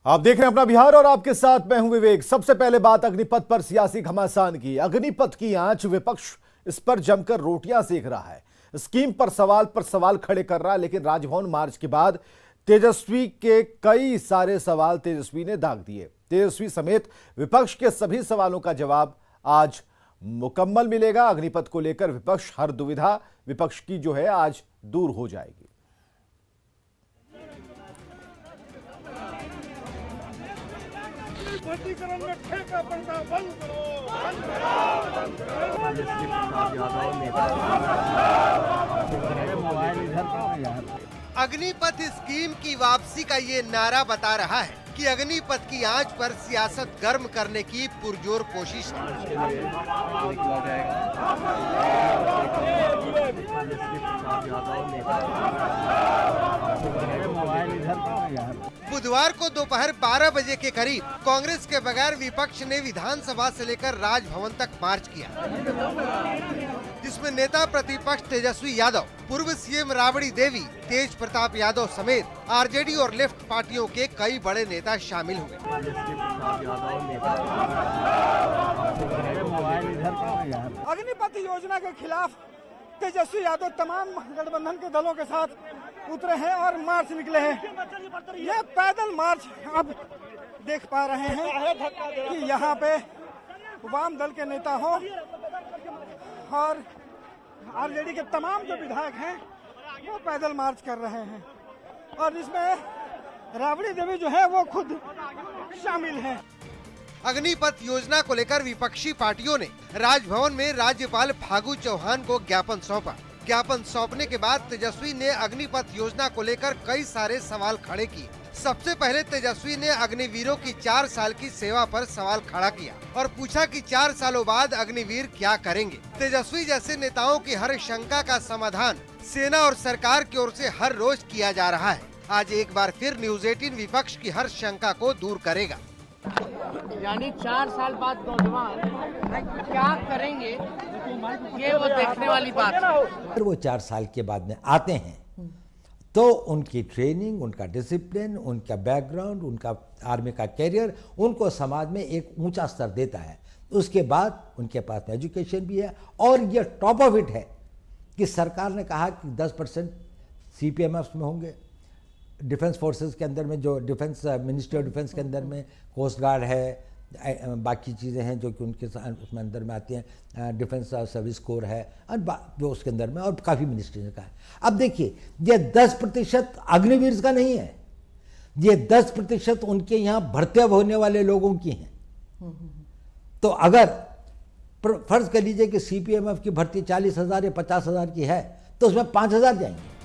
आप देख रहे हैं अपना बिहार और आपके साथ मैं हूं विवेक। सबसे पहले बात अग्निपथ पर सियासी घमासान की। अग्निपथ की आंच विपक्ष इस पर जमकर रोटियां सेक रहा है, स्कीम पर सवाल खड़े कर रहा है। लेकिन राजभवन मार्च के बाद तेजस्वी के कई सारे सवाल तेजस्वी ने दाग दिए। तेजस्वी समेत विपक्ष के सभी सवालों का जवाब आज मुकम्मल मिलेगा। अग्निपथ को लेकर विपक्ष हर दुविधा विपक्ष की जो है आज दूर हो जाएगी। भर्तीकरण में ठेका बनना बंद करो, बंद करो। अग्निपथ स्कीम की वापसी का ये नारा बता रहा है कि अग्निपथ की आंच पर सियासत गर्म करने की पुरजोर कोशिश है। बुधवार को दोपहर 12 बजे के करीब कांग्रेस के बगैर विपक्ष ने विधानसभा से लेकर राजभवन तक मार्च किया, जिसमें नेता प्रतिपक्ष तेजस्वी यादव, पूर्व सीएम राबड़ी देवी, तेज प्रताप यादव समेत आरजेडी और लेफ्ट पार्टियों के कई बड़े नेता शामिल हुए। अग्निपथ योजना के खिलाफ तेजस्वी यादव तमाम गठबंधन के दलों के साथ उतरे हैं और मार्च निकले हैं। ये पैदल मार्च अब देख पा रहे हैं कि यहाँ पे वाम दल के नेता हो और आरजेडी के तमाम जो विधायक हैं वो पैदल मार्च कर रहे हैं और इसमें राबड़ी देवी जो है वो खुद शामिल हैं। अग्निपथ योजना को लेकर विपक्षी पार्टियों ने राजभवन में राज्यपाल फागू चौहान को ज्ञापन सौंपा। ज्ञापन सौंपने के बाद तेजस्वी ने अग्निपथ योजना को लेकर कई सारे सवाल खड़े किए। सबसे पहले तेजस्वी ने अग्निवीरों की 4 साल की सेवा पर सवाल खड़ा किया और पूछा कि 4 सालों बाद अग्निवीर क्या करेंगे। तेजस्वी जैसे नेताओं की हर शंका का समाधान सेना और सरकार की ओर से हर रोज किया जा रहा है। आज एक बार फिर न्यूज 18 विपक्ष की हर शंका को दूर करेगा। यानी 4 साल बाद नौजवान क्या करेंगे, ये वो देखने वाली बात है। अगर वो 4 साल के बाद में आते हैं तो उनकी ट्रेनिंग, उनका डिसिप्लिन, उनका बैकग्राउंड, उनका आर्मी का कैरियर उनको समाज में एक ऊंचा स्तर देता है। उसके बाद उनके पास में एजुकेशन भी है और ये टॉप ऑफ इट है कि सरकार ने कहा कि 10% CPMF में होंगे। डिफेंस फोर्सेस के अंदर में जो डिफेंस मिनिस्ट्री ऑफ डिफेंस के अंदर में कोस्ट गार्ड है, बाकी चीज़ें हैं जो कि उनके उसमें अंदर में आती हैं, डिफेंस सर्विस कोर है और जो उसके अंदर में और काफ़ी मिनिस्ट्री का है। अब देखिए ये 10% अग्निवीर का नहीं है, ये 10% उनके यहाँ भर्ती होने वाले लोगों की हैं। तो अगर फर्ज कर लीजिए कि CPMF की भर्ती 40,000 या 50,000 की है तो उसमें 5,000 जाएंगे।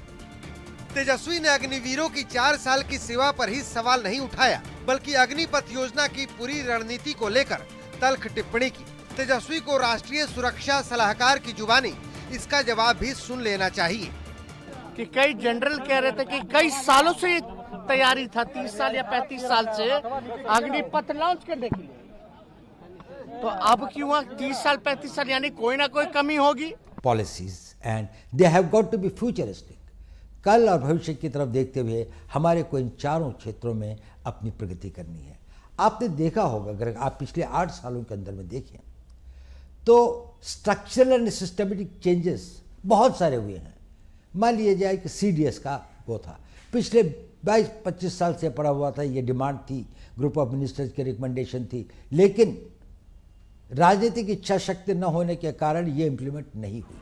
तेजस्वी ने अग्निवीरों की 4 साल की सेवा पर ही सवाल नहीं उठाया, बल्कि अग्निपथ योजना की पूरी रणनीति को लेकर तल्ख टिप्पणी की। तेजस्वी को राष्ट्रीय सुरक्षा सलाहकार की जुबानी इसका जवाब भी सुन लेना चाहिए कि कई जनरल कह रहे थे कि कई सालों से तैयारी था, 30 साल या 35 साल से अग्निपथ लॉन्च करने के लिए, तो अब क्यों 30 साल 35 साल, यानी कोई ना कोई कमी होगी। Policies and they have got to be futuristic. कल और भविष्य की तरफ देखते हुए हमारे को इन चारों क्षेत्रों में अपनी प्रगति करनी है। आपने देखा होगा, अगर आप पिछले 8 सालों के अंदर में देखें तो स्ट्रक्चरल एंड सिस्टमेटिक चेंजेस बहुत सारे हुए हैं। मान लिया जाए कि CDS का वो था, पिछले 22-25 साल से पड़ा हुआ था, ये डिमांड थी, ग्रुप ऑफ मिनिस्टर्स की रिकमेंडेशन थी, लेकिन राजनीतिक इच्छा शक्ति न होने के कारण ये इम्प्लीमेंट नहीं हुई।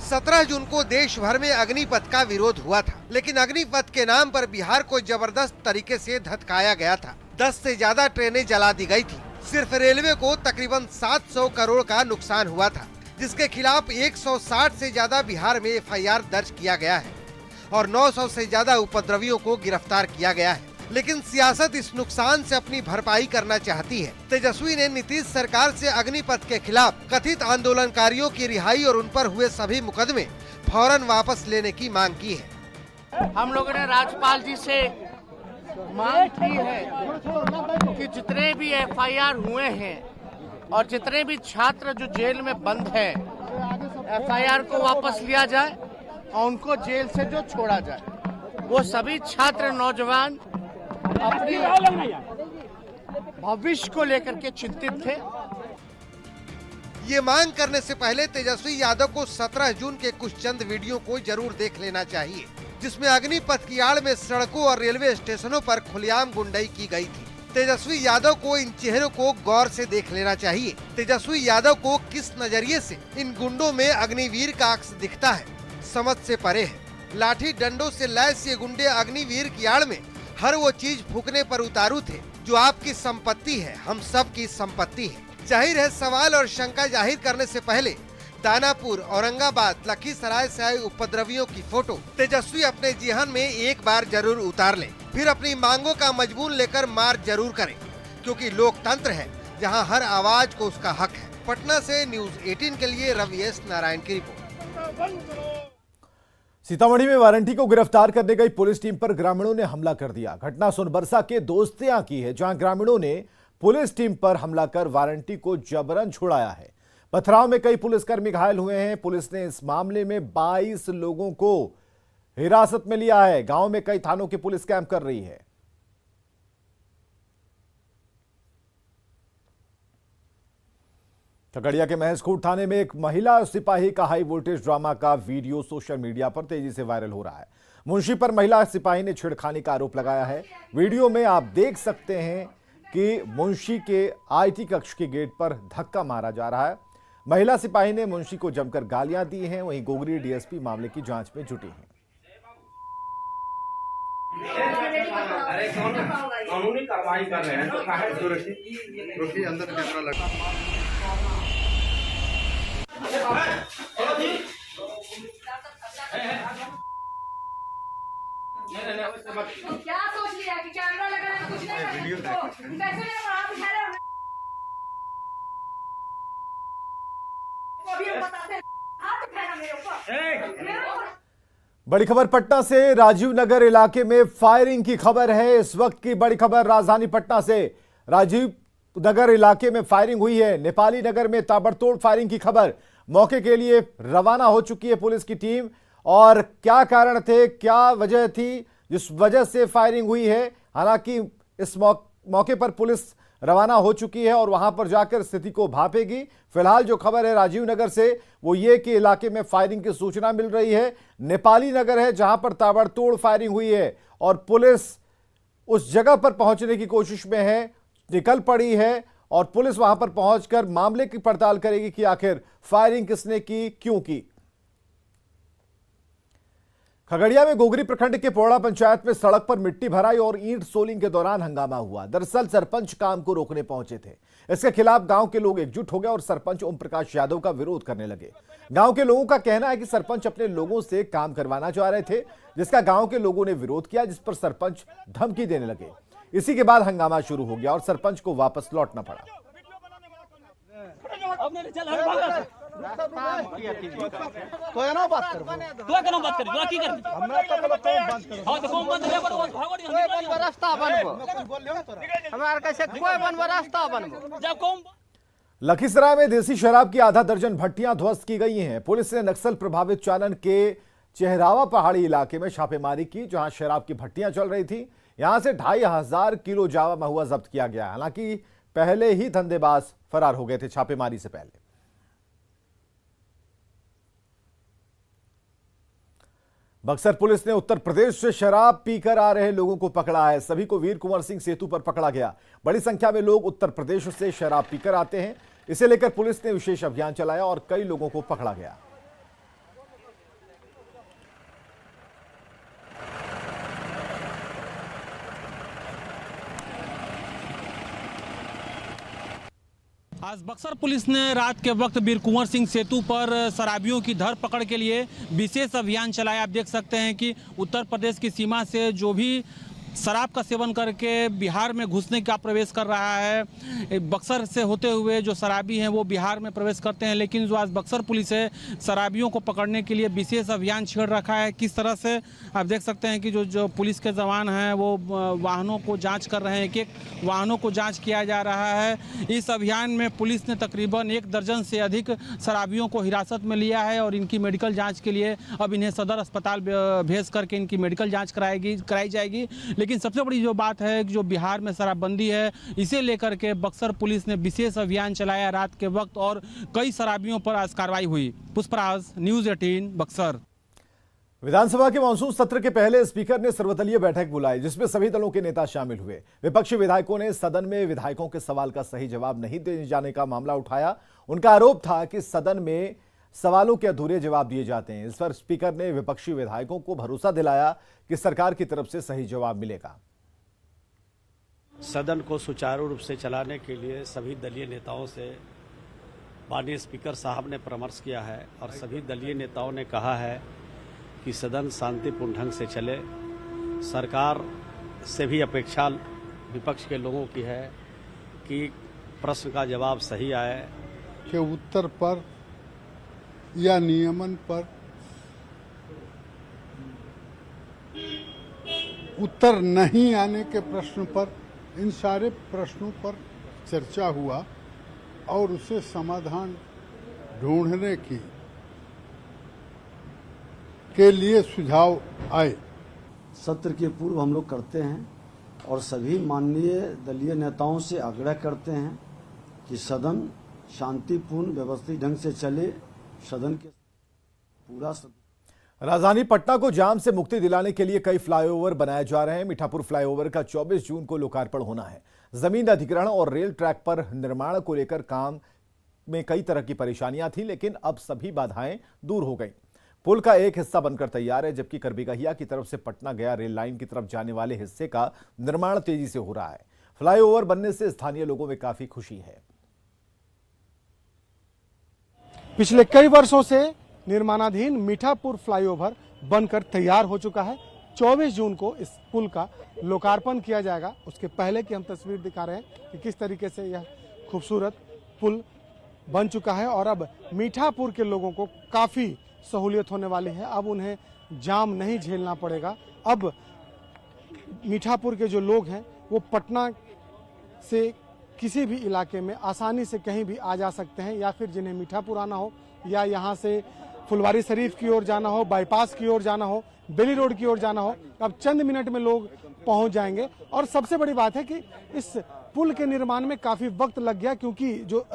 17 जून को देश भर में अग्निपथ का विरोध हुआ था, लेकिन अग्निपथ के नाम पर बिहार को जबरदस्त तरीके से धत्काया गया था। 10 से ज्यादा ट्रेनें जला दी गई थी। सिर्फ रेलवे को तकरीबन 700 करोड़ का नुकसान हुआ था, जिसके खिलाफ 160 से ज्यादा बिहार में FIR दर्ज किया गया है और 900 से ज्यादा उपद्रवियों को गिरफ्तार किया गया है। लेकिन सियासत इस नुकसान से अपनी भरपाई करना चाहती है। तेजस्वी ने नीतीश सरकार से अग्निपथ के खिलाफ कथित आंदोलनकारियों की रिहाई और उन पर हुए सभी मुकदमे फौरन वापस लेने की मांग की है। हम लोगों ने राज्यपाल जी से मांग की है कि जितने भी FIR हुए हैं और जितने भी छात्र जो जेल में बंद है, FIR को वापस लिया जाए और उनको जेल से जो छोड़ा जाए, वो सभी छात्र नौजवान अपने भविष्य को लेकर के चिंतित थे। ये मांग करने से पहले तेजस्वी यादव को 17 जून के कुछ चंद वीडियो को जरूर देख लेना चाहिए, जिसमें अग्निपथ की आड़ में सड़कों और रेलवे स्टेशनों पर खुलेआम गुंडाई की गई थी। तेजस्वी यादव को इन चेहरों को गौर से देख लेना चाहिए। तेजस्वी यादव को किस नजरिए से इन गुंडों में अग्निवीर का अक्स दिखता है, समझ से परे है। लाठी डंडों से लैस ये गुंडे अग्निवीर की आड़ में हर वो चीज फूकने पर उतारू थे जो आपकी संपत्ति है, हम सब की संपत्ति है। जाहिर है, सवाल और शंका जाहिर करने से पहले दानापुर, औरंगाबाद, लखीसराय से आए उपद्रवियों की फोटो तेजस्वी अपने जेहन में एक बार जरूर उतार लें, फिर अपनी मांगों का मजमून लेकर मार्च जरूर करें, क्योंकि लोकतंत्र है जहां हर आवाज को उसका हक है। पटना से न्यूज 18 के लिए रवि एस नारायण की रिपोर्ट। सीतामढ़ी में वारंटी को गिरफ्तार करने गई पुलिस टीम पर ग्रामीणों ने हमला कर दिया। घटना सोनबरसा के दोस्तियां की है, जहां ग्रामीणों ने पुलिस टीम पर हमला कर वारंटी को जबरन छुड़ाया है। पथराव में कई पुलिसकर्मी घायल हुए हैं। पुलिस ने इस मामले में 22 लोगों को हिरासत में लिया है। गांव में कई थानों की पुलिस कैंप कर रही है। खगड़िया के महेशखूंट थाने में एक महिला सिपाही का हाई वोल्टेज ड्रामा का वीडियो सोशल मीडिया पर तेजी से वायरल हो रहा है। मुंशी पर महिला सिपाही ने छेड़खानी का आरोप लगाया है। वीडियो में आप देख सकते हैं कि मुंशी के आईटी कक्ष के गेट पर धक्का मारा जा रहा है। महिला सिपाही ने मुंशी को जमकर गालियां दी हैं। वहीं गोगरी डीएसपी मामले की जांच में जुटी हैं। कानूनी कार्रवाई कर रहे हैं तो काहे अंदर कैमरा लगा। क्या सोच लिया कि कैमरा लगाना कुछ नहीं वीडियो कैसे मेरे हाथ उठा रहे हो? अभी हम बताते हैं, हाथ उठाना मेरे ऊपर। बड़ी खबर पटना से। राजीव नगर इलाके में फायरिंग की खबर है। इस वक्त की बड़ी खबर राजधानी पटना से। राजीव नगर इलाके में फायरिंग हुई है। नेपाली नगर में ताबड़तोड़ फायरिंग की खबर। मौके के लिए रवाना हो चुकी है पुलिस की टीम। और क्या कारण थे, क्या वजह थी जिस वजह से फायरिंग हुई है, हालांकि इस मौके पर पुलिस रवाना हो चुकी है और वहां पर जाकर स्थिति को भांपेगी। फिलहाल जो खबर है राजीव नगर से वो ये कि इलाके में फायरिंग की सूचना मिल रही है। नेपाली नगर है जहां पर ताबड़तोड़ फायरिंग हुई है और पुलिस उस जगह पर पहुंचने की कोशिश में है, निकल पड़ी है और पुलिस वहां पर पहुंचकर मामले की पड़ताल करेगी कि आखिर फायरिंग किसने की, क्यों की। खगड़िया में गोगरी प्रखंड के पोड़ा पंचायत में सड़क पर मिट्टी भराई और ईंट सोलिंग के दौरान हंगामा हुआ। दरअसल सरपंच काम को रोकने पहुंचे थे। इसके खिलाफ गांव के लोग एकजुट हो गए और सरपंच ओम प्रकाश यादव का विरोध करने लगे। गांव के लोगों का कहना है कि सरपंच अपने लोगों से काम करवाना चाह रहे थे, जिसका गांव के लोगों ने विरोध किया, जिस पर सरपंच धमकी देने लगे। इसी के बाद हंगामा शुरू हो गया और सरपंच को वापस लौटना पड़ा। लखीसराय में देसी शराब की आधा दर्जन भट्टियां ध्वस्त की गई हैं। पुलिस ने नक्सल प्रभावित चालन के चेहरावा पहाड़ी इलाके में छापेमारी की, जहां शराब की भट्टियां चल रही थी। यहां से 2500 किलो जावा महुआ जब्त किया गया। हालांकि पहले ही धंधेबाज फरार हो गए थे छापेमारी से पहले। बक्सर पुलिस ने उत्तर प्रदेश से शराब पीकर आ रहे लोगों को पकड़ा है। सभी को वीर कुंवर सिंह सेतु पर पकड़ा गया। बड़ी संख्या में लोग उत्तर प्रदेश से शराब पीकर आते हैं। इसे लेकर पुलिस ने विशेष अभियान चलाया और कई लोगों को पकड़ा गया। आज बक्सर पुलिस ने रात के वक्त वीर कुंवर सिंह सेतु पर शराबियों की धरपकड़ के लिए विशेष अभियान चलाया। आप देख सकते हैं कि उत्तर प्रदेश की सीमा से जो भी शराब का सेवन करके बिहार में घुसने का प्रवेश कर रहा है, बक्सर से होते हुए जो शराबी हैं वो बिहार में प्रवेश करते हैं। लेकिन जो आज बक्सर पुलिस है शराबियों को पकड़ने के लिए विशेष अभियान छेड़ रखा है। किस तरह से आप देख सकते हैं कि जो पुलिस के जवान हैं वो वाहनों को जांच कर रहे हैं। एक एक वाहनों को जांच किया जा रहा है। इस अभियान में पुलिस ने तकरीबन 1 दर्जन से अधिक शराबियों को हिरासत में लिया है और इनकी मेडिकल जाँच के लिए अब इन्हें सदर अस्पताल भेज करके इनकी मेडिकल जाँच कराई जाएगी। लेकिन सबसे बड़ी जो बात है कि जो बिहार में शराबबंदी है, इसे लेकर के बक्सर पुलिस ने विशेष अभियान चलाया रात के वक्त और कई शराबियों पर आज कार्रवाई हुई। पुष्पराज, न्यूज़ 18 बक्सर। विधानसभा के मानसून सत्र के पहले स्पीकर ने सर्वदलीय बैठक बुलाई, जिसमें सभी दलों के नेता शामिल हुए। विपक्षी विधायकों ने सदन में विधायकों के सवाल का सही जवाब नहीं दिए जाने का मामला उठाया। उनका आरोप था कि सदन में सवालों के अधूरे जवाब दिए जाते हैं। इस पर स्पीकर ने विपक्षी विधायकों को भरोसा दिलाया कि सरकार की तरफ से सही जवाब मिलेगा। सदन को सुचारू रूप से चलाने के लिए सभी दलीय नेताओं से माननीय स्पीकर साहब ने परामर्श किया है और सभी दलीय नेताओं ने कहा है कि सदन शांतिपूर्ण ढंग से चले। सरकार से भी अपेक्षा विपक्ष के लोगों की है कि प्रश्न का जवाब सही आए। के उत्तर पर या नियमन पर उत्तर नहीं आने के प्रश्न पर, इन सारे प्रश्नों पर चर्चा हुआ और उसे समाधान ढूंढने के लिए सुझाव आए। सत्र के पूर्व हम लोग करते हैं और सभी माननीय दलीय नेताओं से आग्रह करते हैं कि सदन शांतिपूर्ण व्यवस्थित ढंग से चले। सदन के पूरा राजधानी पटना को जाम से मुक्ति दिलाने के लिए कई फ्लाईओवर बनाए जा रहे हैं। मीठापुर फ्लाईओवर का 24 जून को लोकार्पण होना है। जमीन अधिग्रहण और रेल ट्रैक पर निर्माण को लेकर काम में कई तरह की परेशानियां थी, लेकिन अब सभी बाधाएं दूर हो गई। पुल का एक हिस्सा बनकर तैयार है, जबकि करबिगहिया की तरफ से पटना गया रेल लाइन की तरफ जाने वाले हिस्से का निर्माण तेजी से हो रहा है। फ्लाईओवर बनने से स्थानीय लोगों में काफी खुशी है। पिछले कई वर्षों से निर्माणाधीन मीठापुर फ्लाईओवर बनकर तैयार हो चुका है। 24 जून को इस पुल का लोकार्पण किया जाएगा। उसके पहले की हम तस्वीर दिखा रहे हैं कि किस तरीके से यह खूबसूरत पुल बन चुका है और अब मीठापुर के लोगों को काफ़ी सहूलियत होने वाली है। अब उन्हें जाम नहीं झेलना पड़ेगा। अब मीठापुर के जो लोग हैं वो पटना से किसी भी इलाके में आसानी से कहीं भी आ जा सकते हैं, या फिर जिन्हें मीठापुर आना हो या यहाँ से फुलवारी शरीफ की ओर जाना हो, बाईपास की ओर जाना हो, बेली रोड की ओर जाना हो, अब चंद मिनट में लोग पहुंच जाएंगे। और सबसे बड़ी बात है कि इस पुल के निर्माण में काफ़ी वक्त लग गया, क्योंकि जो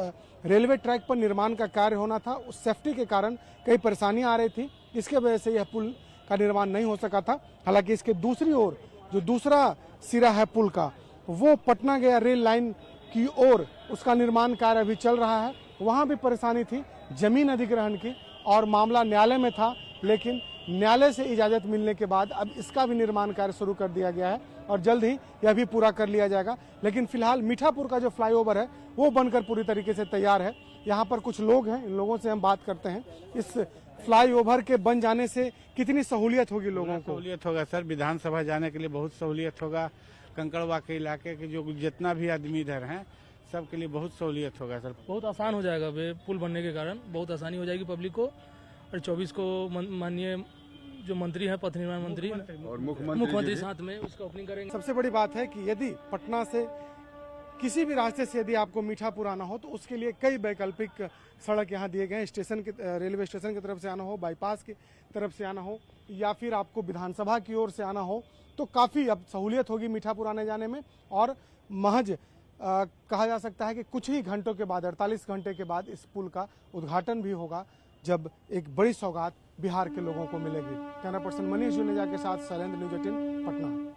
रेलवे ट्रैक पर निर्माण का कार्य होना था उस सेफ्टी के कारण कई परेशानियां आ रही थी। इसके वजह से यह पुल का निर्माण नहीं हो सका था। हालांकि इसके दूसरी ओर जो दूसरा सिरा है पुल का, वो पटना गया रेल लाइन की ओर उसका निर्माण कार्य अभी चल रहा है। वहाँ भी परेशानी थी जमीन अधिग्रहण की और मामला न्यायालय में था, लेकिन न्यायालय से इजाज़त मिलने के बाद अब इसका भी निर्माण कार्य शुरू कर दिया गया है और जल्द ही यह भी पूरा कर लिया जाएगा। लेकिन फिलहाल मीठापुर का जो फ्लाईओवर है वो बनकर पूरी तरीके से तैयार है। यहाँ पर कुछ लोग हैं, इन लोगों से हम बात करते हैं। इस फ्लाईओवर के बन जाने से कितनी सहूलियत होगी लोगों को? सहूलियत होगा सर, विधानसभा जाने के लिए बहुत सहूलियत होगा। कंकड़वा के इलाके के जो जितना भी आदमी इधर हैं सबके लिए बहुत सहूलियत होगा सर। बहुत आसान हो जाएगा पुल बनने के कारण, बहुत आसानी हो जाएगी पब्लिक को। और 24 को माननीय जो मंत्री है, पथ निर्माण मंत्री और मुख्यमंत्री साथ में उसका ओपनिंग करेंगे। सबसे बड़ी बात है कि यदि पटना से किसी भी रास्ते से यदि आपको मीठापुर आना हो तो उसके लिए कई वैकल्पिक सड़क यहाँ दिए गए हैं। स्टेशन के रेलवे स्टेशन की तरफ से आना हो, बाईपास की तरफ से आना हो, या फिर आपको विधानसभा की ओर से आना हो, तो काफ़ी अब सहूलियत होगी मीठापुर आने जाने में। और महज कहा जा सकता है कि कुछ ही घंटों के बाद, 48 घंटे के बाद इस पुल का उद्घाटन भी होगा, जब एक बड़ी सौगात बिहार के लोगों को मिलेगी। कैमरा पर्सन मनीष जुनेजा के साथ शैलेंद्र, न्यूज़ 18 पटना।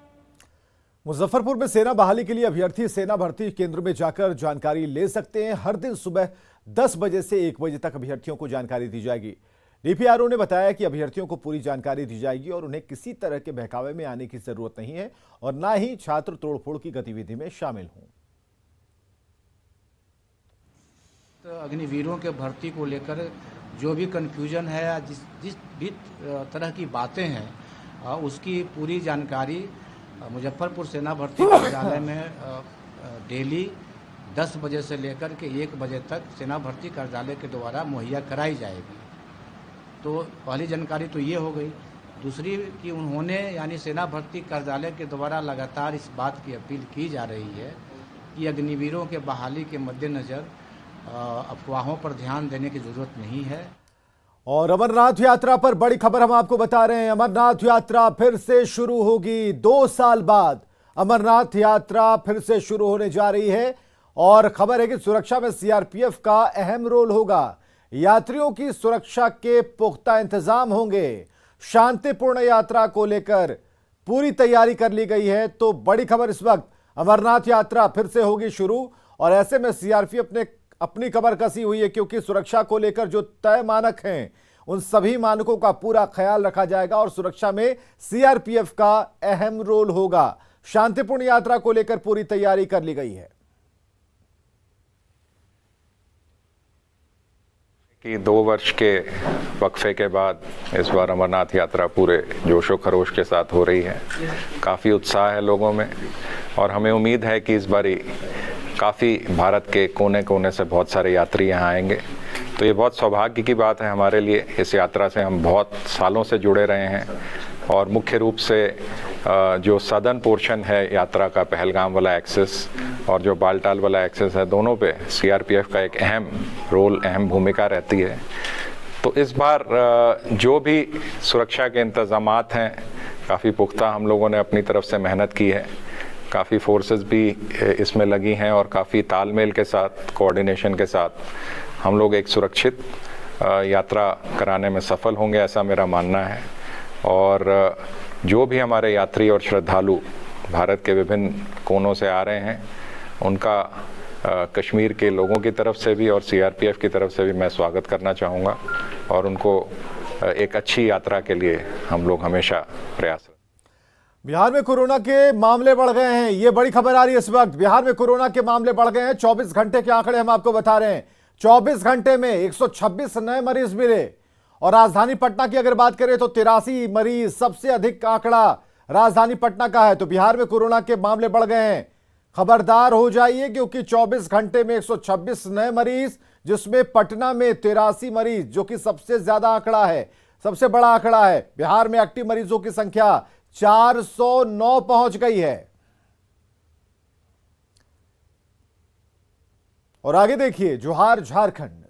मुजफ्फरपुर में सेना बहाली के लिए अभ्यर्थी सेना भर्ती केंद्र में जाकर जानकारी ले सकते हैं। हर दिन सुबह 10 बजे से 1 बजे तक अभ्यर्थियों को जानकारी दी जाएगी। डीपीआरओ ने बताया कि अभ्यर्थियों को पूरी जानकारी दी जाएगी और उन्हें किसी तरह के बहकावे में आने की जरूरत नहीं है और ना ही छात्र तोड़फोड़ की गतिविधि में शामिल हों। तो अग्निवीरों के भर्ती को लेकर जो भी कन्फ्यूजन है या जिस भी तरह की बातें हैं उसकी पूरी जानकारी मुजफ्फरपुर सेना भर्ती कार्यालय में डेली 10 बजे से लेकर के 1 बजे तक सेना भर्ती कार्यालय के द्वारा मुहैया कराई जाएगी। तो पहली जानकारी तो ये हो गई। दूसरी कि उन्होंने यानी सेना भर्ती कार्यालय के द्वारा लगातार इस बात की अपील की जा रही है कि अग्निवीरों के बहाली के मद्देनज़र अफवाहों पर ध्यान देने की जरूरत नहीं है। और अमरनाथ यात्रा पर बड़ी खबर हम आपको बता रहे हैं। अमरनाथ यात्रा फिर से शुरू होगी 2 साल बाद। अमरनाथ यात्रा फिर से शुरू होने जा रही है और खबर है कि सुरक्षा में सीआरपीएफ का अहम रोल होगा। यात्रियों की सुरक्षा के पुख्ता इंतजाम होंगे। शांतिपूर्ण यात्रा को लेकर पूरी तैयारी कर ली गई है। तो बड़ी खबर इस वक्त, अमरनाथ यात्रा फिर से होगी शुरू और ऐसे में सीआरपीएफ ने अपनी कमर कसी हुई है, क्योंकि सुरक्षा को लेकर जो तय मानक हैं उन सभी मानकों का पूरा ख्याल रखा जाएगा और सुरक्षा में सीआरपीएफ का अहम रोल होगा। शांतिपूर्ण यात्रा को लेकर पूरी तैयारी कर ली गई है। कि 2 वर्ष के वक्फे के बाद इस बार अमरनाथ यात्रा पूरे जोशो खरोश के साथ हो रही है। काफ़ी उत्साह है लोगों में और हमें उम्मीद है कि इस बारी काफ़ी भारत के कोने कोने से बहुत सारे यात्री यहाँ आएंगे। तो ये बहुत सौभाग्य की बात है हमारे लिए। इस यात्रा से हम बहुत सालों से जुड़े रहे हैं और मुख्य रूप से जो सदर्न पोर्शन है यात्रा का, पहलगाम वाला एक्सेस और जो बालटाल वाला एक्सेस है, दोनों पे सीआरपीएफ का एक अहम रोल, अहम भूमिका रहती है। तो इस बार जो भी सुरक्षा के इंतज़ामात हैं काफ़ी पुख्ता हम लोगों ने अपनी तरफ से मेहनत की है। काफ़ी फोर्सेस भी इसमें लगी हैं और काफ़ी तालमेल के साथ, कोऑर्डिनेशन के साथ हम लोग एक सुरक्षित यात्रा कराने में सफल होंगे, ऐसा मेरा मानना है। और जो भी हमारे यात्री और श्रद्धालु भारत के विभिन्न कोनों से आ रहे हैं, उनका कश्मीर के लोगों की तरफ से भी और सीआरपीएफ की तरफ से भी मैं स्वागत करना चाहूँगा और उनको एक अच्छी यात्रा के लिए हम लोग हमेशा प्रयास। बिहार में कोरोना के मामले बढ़ गए हैं, ये बड़ी खबर आ रही है इस वक्त। बिहार में कोरोना के मामले बढ़ गए हैं। 24 घंटे के आंकड़े हम आपको बता रहे हैं। 24 घंटे में 126 नए मरीज मिले और राजधानी पटना की अगर बात करें तो 83 मरीज, सबसे अधिक आंकड़ा राजधानी पटना का है। तो बिहार में कोरोना के मामले बढ़ गए हैं। खबरदार हो जाइए, क्योंकि 24 घंटे में 126 नए मरीज, जिसमें पटना में 83 मरीज, जो कि सबसे ज्यादा आंकड़ा है, सबसे बड़ा आंकड़ा है। बिहार में एक्टिव मरीजों की संख्या 409 पहुंच गई है। और आगे देखिए, जोहार झारखंड।